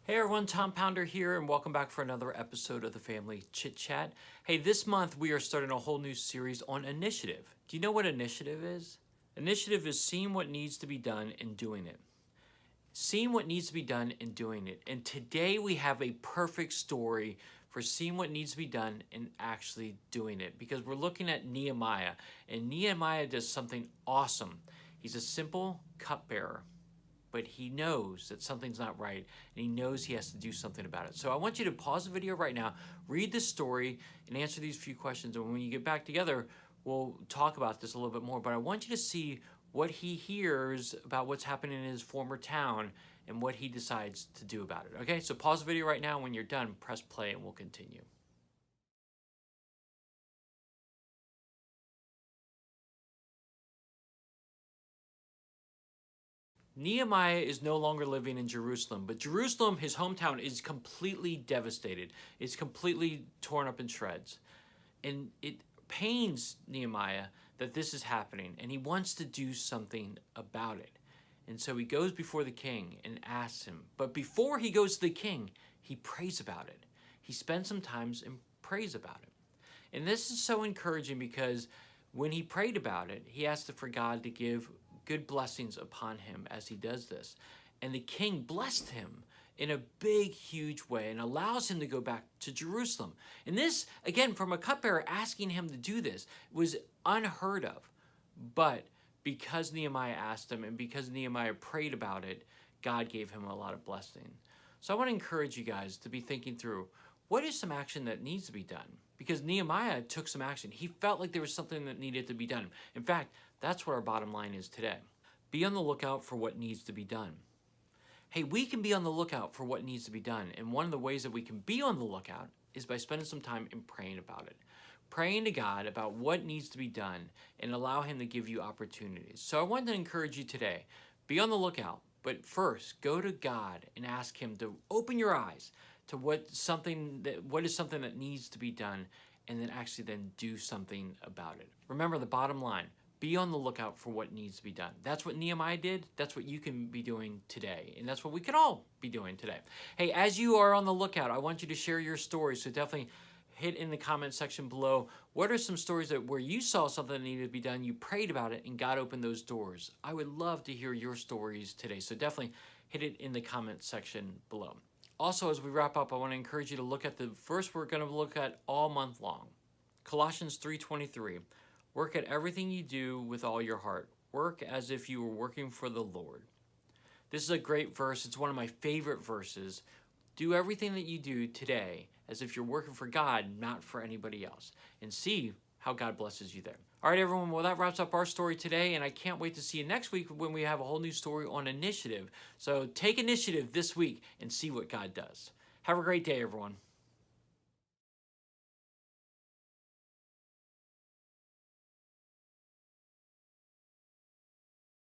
Hey everyone, Tom Pounder here, and welcome back for another episode of the Family Chit Chat. Hey, this month we are starting a whole new series on initiative. Do you know what initiative is? Initiative is seeing what needs to be done and doing it. Seeing what needs to be done and doing it. And today we have a perfect story for seeing what needs to be done and actually doing it, because we're looking at Nehemiah, and Nehemiah does something awesome. He's a simple cupbearer, but he knows that something's not right, and he knows he has to do something about it. So I want you to pause the video right now, read this story, and answer these few questions. And when you get back together, we'll talk about this a little bit more. But I want you to see what he hears about what's happening in his former town and what he decides to do about it. Okay, so pause the video right now. When you're done, press play, and we'll continue. Nehemiah is no longer living in Jerusalem, but Jerusalem, his hometown, is completely devastated. It's completely torn up in shreds. And it pains Nehemiah that this is happening, and he wants to do something about it. And so he goes before the king and asks him. But before he goes to the king, he prays about it. He spends some time and prays about it. And this is so encouraging because when he prayed about it, he asked for God to give good blessings upon him as he does this. And the king blessed him in a big, huge way and allows him to go back to Jerusalem. And this, again, from a cupbearer asking him to do this, was unheard of. But because Nehemiah asked him and because Nehemiah prayed about it, God gave him a lot of blessing. So I want to encourage you guys to be thinking through, what is some action that needs to be done? Because Nehemiah took some action. He felt like there was something that needed to be done. In fact, that's what our bottom line is today. Be on the lookout for what needs to be done. Hey, we can be on the lookout for what needs to be done. And one of the ways that we can be on the lookout is by spending some time in praying about it. Praying to God about what needs to be done and allow Him to give you opportunities. So I want to encourage you today, be on the lookout, but first go to God and ask Him to open your eyes to what is something that needs to be done, and then actually then do something about it. Remember the bottom line, be on the lookout for what needs to be done. That's what Nehemiah did. That's what you can be doing today. And that's what we can all be doing today. Hey, as you are on the lookout, I want you to share your stories. So definitely hit in the comment section below. What are some stories where you saw something that needed to be done, you prayed about it, and God opened those doors? I would love to hear your stories today. So definitely hit it in the comment section below. Also, as we wrap up, I want to encourage you to look at the verse we're going to look at all month long. Colossians 3:23. Work at everything you do with all your heart. Work as if you were working for the Lord. This is a great verse. It's one of my favorite verses. Do everything that you do today as if you're working for God, not for anybody else. And see how God blesses you there. All right, everyone. Well, that wraps up our story today, and I can't wait to see you next week when we have a whole new story on initiative. So take initiative this week and see what God does. Have a great day, everyone.